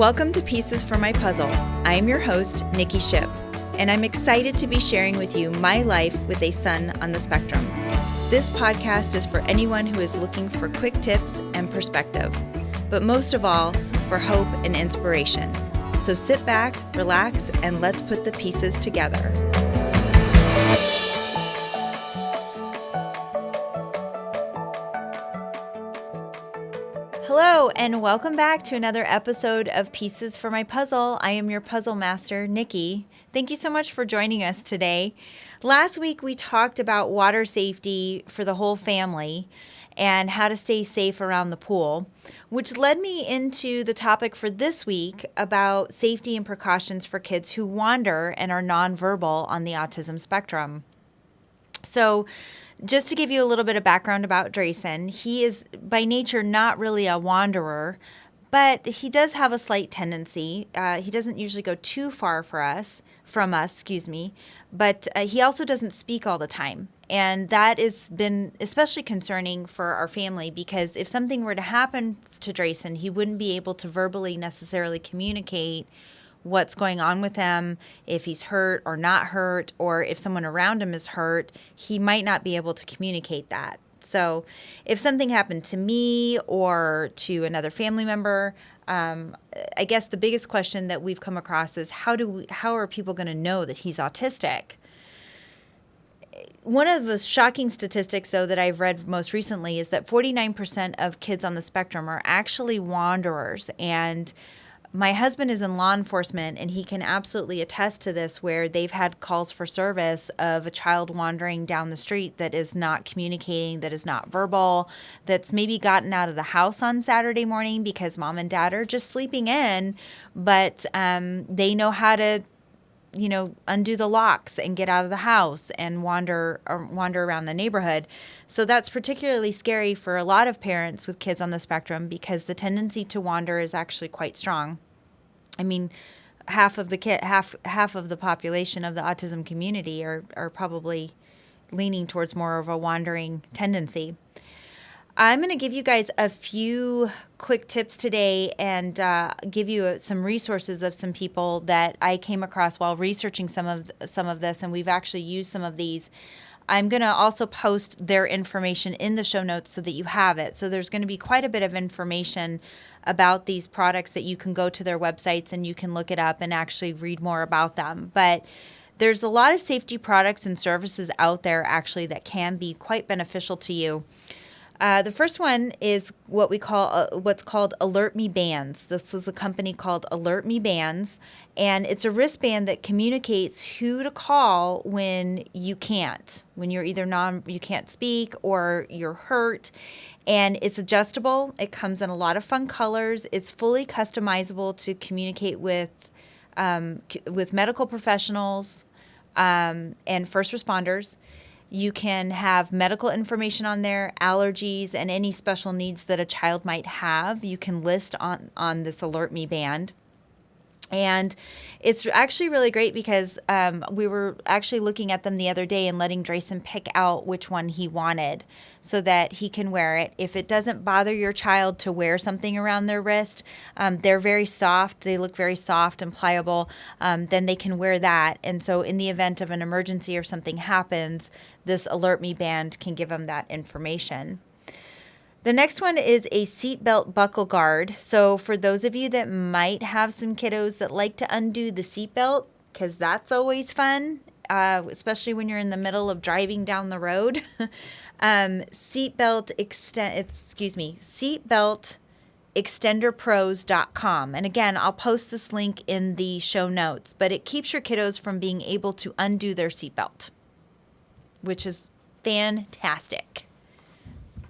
Welcome to Pieces for My Puzzle. I am your host, Nikki Ship, and I'm excited to be sharing with you my life with a son on the spectrum. This podcast is for anyone who is looking for quick tips and perspective, but most of all, for hope and inspiration. So sit back, relax, and let's put the pieces together. Hello, and welcome back to another episode of Pieces for My Puzzle. I am your puzzle master, Nikki. Thank you so much for joining us today. Last week, we talked about water safety for the whole family and how to stay safe around the pool, which led me into the topic for this week about safety and precautions for kids who wander and are nonverbal on the autism spectrum. So, just to give you a little bit of background about Drayson, he is by nature not really a wanderer, but he does have a slight tendency. He doesn't usually go too far from us, but he also doesn't speak all the time. And that has been especially concerning for our family because if something were to happen to Drayson, he wouldn't be able to verbally necessarily communicate what's going on with him, if he's hurt or not hurt, or if someone around him is hurt, he might not be able to communicate that. So if something happened to me or to another family member, I guess the biggest question that we've come across is how are people going to know that he's autistic? One of the shocking statistics, though, that I've read most recently is that 49% of kids on the spectrum are actually wanderers. And my husband is in law enforcement, and he can absolutely attest to this, where they've had calls for service of a child wandering down the street that is not communicating, that is not verbal, that's maybe gotten out of the house on Saturday morning because mom and dad are just sleeping in, but they know how to undo the locks and get out of the house and wander around the neighborhood. So that's particularly scary for a lot of parents with kids on the spectrum because the tendency to wander is actually quite strong. I mean, half of the population of the autism community are probably leaning towards more of a wandering tendency. I'm going to give you guys a few quick tips today and give you some resources of some people that I came across while researching some of this, and we've actually used some of these. I'm going to also post their information in the show notes so that you have it. So there's going to be quite a bit of information about these products that you can go to their websites and you can look it up and actually read more about them. But there's a lot of safety products and services out there actually that can be quite beneficial to you. The first one is what's called Alert Me Bands. This is a company called Alert Me Bands, and it's a wristband that communicates who to call when you can't, when you're either you can't speak or you're hurt. And it's adjustable. It comes in a lot of fun colors. It's fully customizable to communicate with medical professionals and first responders. You can have medical information on there, allergies, and any special needs that a child might have. You can list on this Alert Me band. And it's actually really great because we were actually looking at them the other day and letting Drayson pick out which one he wanted so that he can wear it. If it doesn't bother your child to wear something around their wrist, they're very soft. They look very soft and pliable. Then they can wear that. And so in the event of an emergency or something happens, this Alert Me band can give them that information. The next one is a seatbelt buckle guard. So for those of you that might have some kiddos that like to undo the seatbelt, because that's always fun, especially when you're in the middle of driving down the road. seatbeltextenderpros.com. And again, I'll post this link in the show notes, but it keeps your kiddos from being able to undo their seatbelt, which is fantastic.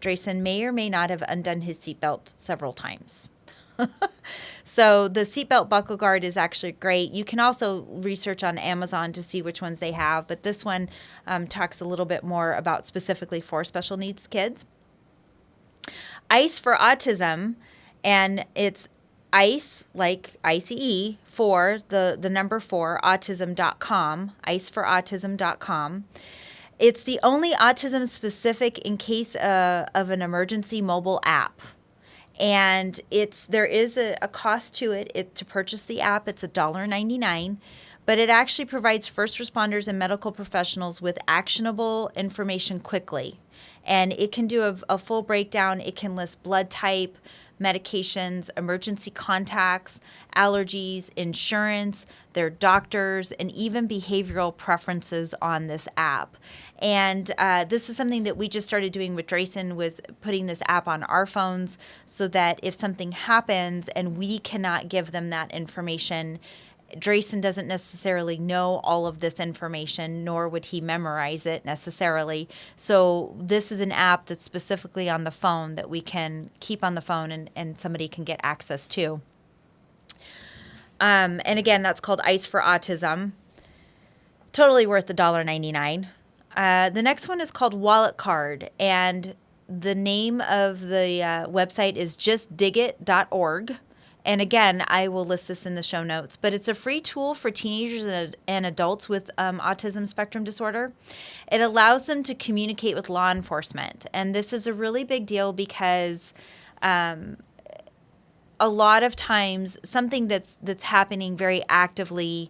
Drayson may or may not have undone his seatbelt several times. So the seatbelt buckle guard is actually great. You can also research on Amazon to see which ones they have, but this one talks a little bit more about specifically for special needs kids. ICE for Autism, and it's ICE, like ICE, for the number 4, autism.com, iceforautism.com. It's the only autism-specific in case of an emergency mobile app. And there is a cost to it. To purchase the app, it's $1.99, but it actually provides first responders and medical professionals with actionable information quickly. And it can do a full breakdown. It can list blood type, medications, emergency contacts, allergies, insurance, their doctors, and even behavioral preferences on this app. And this is something that we just started doing with Drayson, was putting this app on our phones so that if something happens and we cannot give them that information, Drayson doesn't necessarily know all of this information, nor would he memorize it necessarily. So this is an app that's specifically on the phone that we can keep on the phone and somebody can get access to. And again, that's called Ice for Autism. Totally worth $1.99. The next one is called Wallet Card, and the name of the website is justdigit.org. And again, I will list this in the show notes, but it's a free tool for teenagers and adults with autism spectrum disorder. It allows them to communicate with law enforcement. And this is a really big deal because a lot of times something that's happening very actively,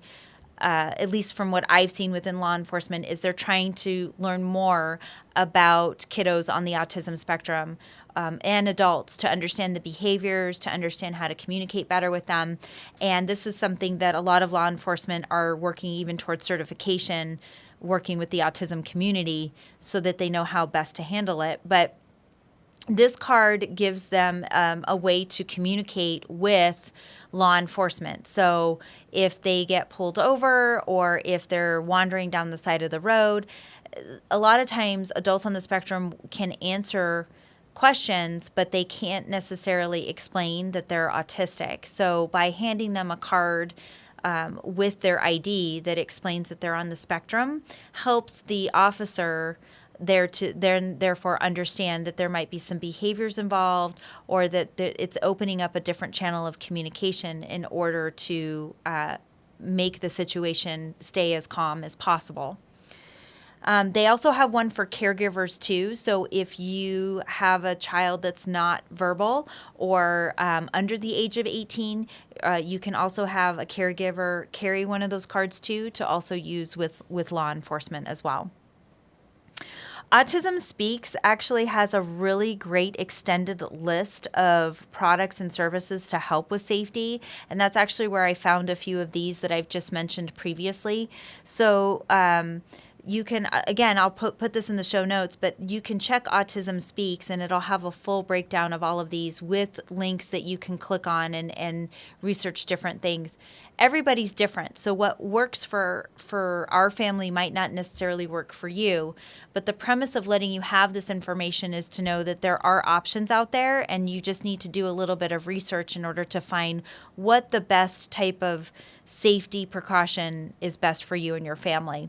at least from what I've seen within law enforcement, is they're trying to learn more about kiddos on the autism spectrum and adults, to understand the behaviors, to understand how to communicate better with them. And this is something that a lot of law enforcement are working even towards certification, working with the autism community so that they know how best to handle it. But this card gives them a way to communicate with law enforcement. So if they get pulled over or if they're wandering down the side of the road, a lot of times adults on the spectrum can answer questions, but they can't necessarily explain that they're autistic. So by handing them a card with their ID that explains that they're on the spectrum, helps the officer there to then therefore understand that there might be some behaviors involved, or that it's opening up a different channel of communication in order to make the situation stay as calm as possible. They also have one for caregivers too. So if you have a child that's not verbal or under the age of 18, you can also have a caregiver carry one of those cards too, to also use with law enforcement as well. Autism Speaks actually has a really great extended list of products and services to help with safety, and that's actually where I found a few of these that I've just mentioned previously. So you can, again, I'll put this in the show notes, but you can check Autism Speaks and it'll have a full breakdown of all of these with links that you can click on and research different things. Everybody's different. So what works for our family might not necessarily work for you, but the premise of letting you have this information is to know that there are options out there, and you just need to do a little bit of research in order to find what the best type of safety precaution is best for you and your family.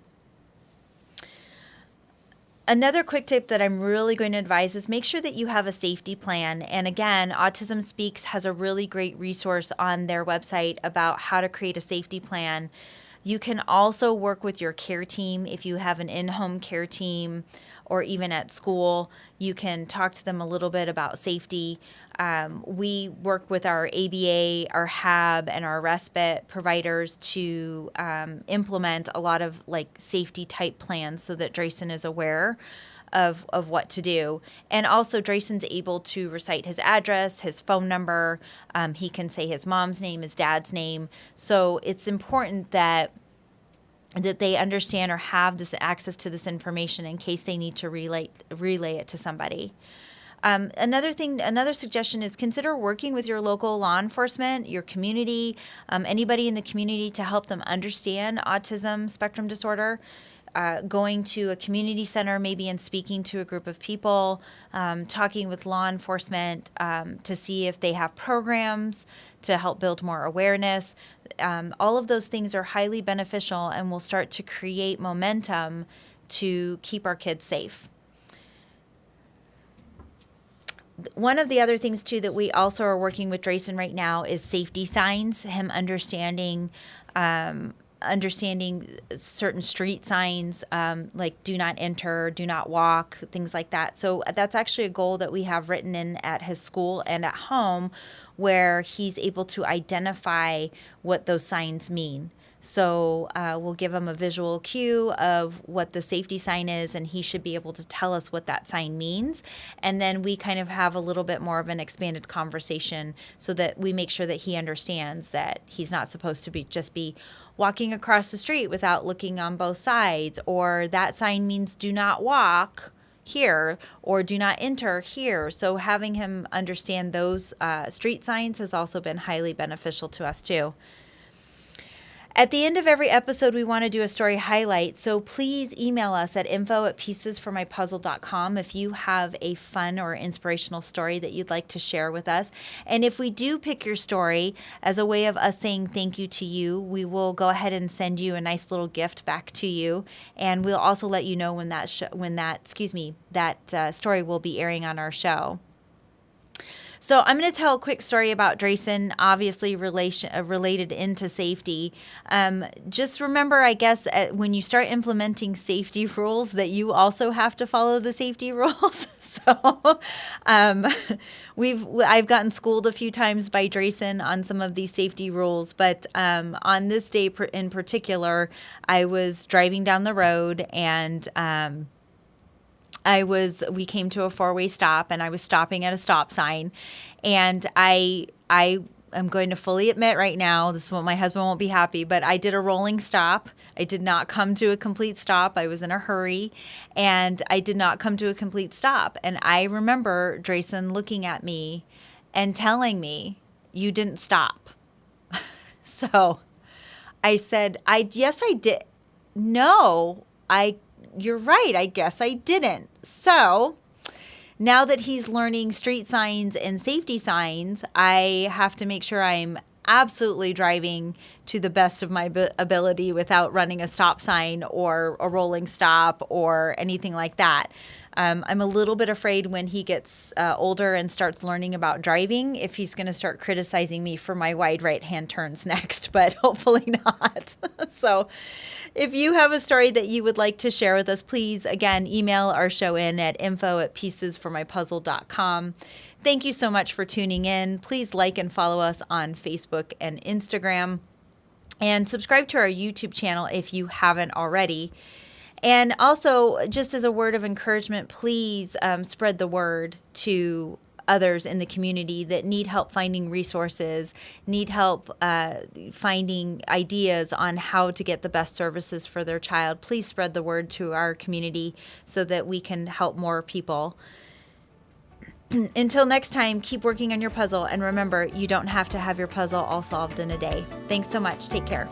Another quick tip that I'm really going to advise is make sure that you have a safety plan. And again, Autism Speaks has a really great resource on their website about how to create a safety plan. You can also work with your care team. If you have an in-home care team or even at school, you can talk to them a little bit about safety. We work with our ABA, our HAB, and our respite providers to implement a lot of like safety type plans so that Drayson is aware of what to do. And also Drayson's able to recite his address, his phone number. He can say his mom's name, his dad's name. So it's important that they understand or have this access to this information in case they need to relay it to somebody. Another suggestion is consider working with your local law enforcement, your community, anybody in the community to help them understand autism spectrum disorder. Going to a community center maybe and speaking to a group of people, talking with law enforcement to see if they have programs to help build more awareness. All of those things are highly beneficial and will start to create momentum to keep our kids safe. One of the other things too that we also are working with Drayson right now is safety signs, him understanding understanding certain street signs, like do not enter, do not walk, things like that. So that's actually a goal that we have written in at his school and at home, where he's able to identify what those signs mean. So we'll give him a visual cue of what the safety sign is, and he should be able to tell us what that sign means. And then we kind of have a little bit more of an expanded conversation so that we make sure that he understands that he's not supposed to just be walking across the street without looking on both sides, or that sign means do not walk here or do not enter here. So having him understand those street signs has also been highly beneficial to us too. At the end of every episode, we want to do a story highlight, so please email us at info@piecesformypuzzle.com if you have a fun or inspirational story that you'd like to share with us. And if we do pick your story as a way of us saying thank you to you, we will go ahead and send you a nice little gift back to you, and we'll also let you know when that story will be airing on our show. So I'm going to tell a quick story about Drayson, obviously related into safety. Just remember, I guess, when you start implementing safety rules, that you also have to follow the safety rules. So I've gotten schooled a few times by Drayson on some of these safety rules, but on this day in particular, I was driving down the road and we came to a 4-way stop, and I was stopping at a stop sign, and I am going to fully admit right now, this is what my husband won't be happy, but I did a rolling stop. I did not come to a complete stop. I was in a hurry, and I did not come to a complete stop. And I remember Drayson looking at me and telling me, "You didn't stop." So I said, yes, I did. No, you're right. I guess I didn't. So now that he's learning street signs and safety signs, I have to make sure I'm absolutely driving to the best of my ability without running a stop sign or a rolling stop or anything like that. I'm a little bit afraid when he gets older and starts learning about driving, if he's going to start criticizing me for my wide right-hand turns next, but hopefully not. So if you have a story that you would like to share with us, please, again, email our show in at info@piecesformypuzzle.com. Thank you so much for tuning in. Please like and follow us on Facebook and Instagram, and subscribe to our YouTube channel if you haven't already. And also, just as a word of encouragement, please spread the word to others in the community that need help finding resources, need help finding ideas on how to get the best services for their child. Please spread the word to our community so that we can help more people. Until next time, keep working on your puzzle, and remember, you don't have to have your puzzle all solved in a day. Thanks so much. Take care.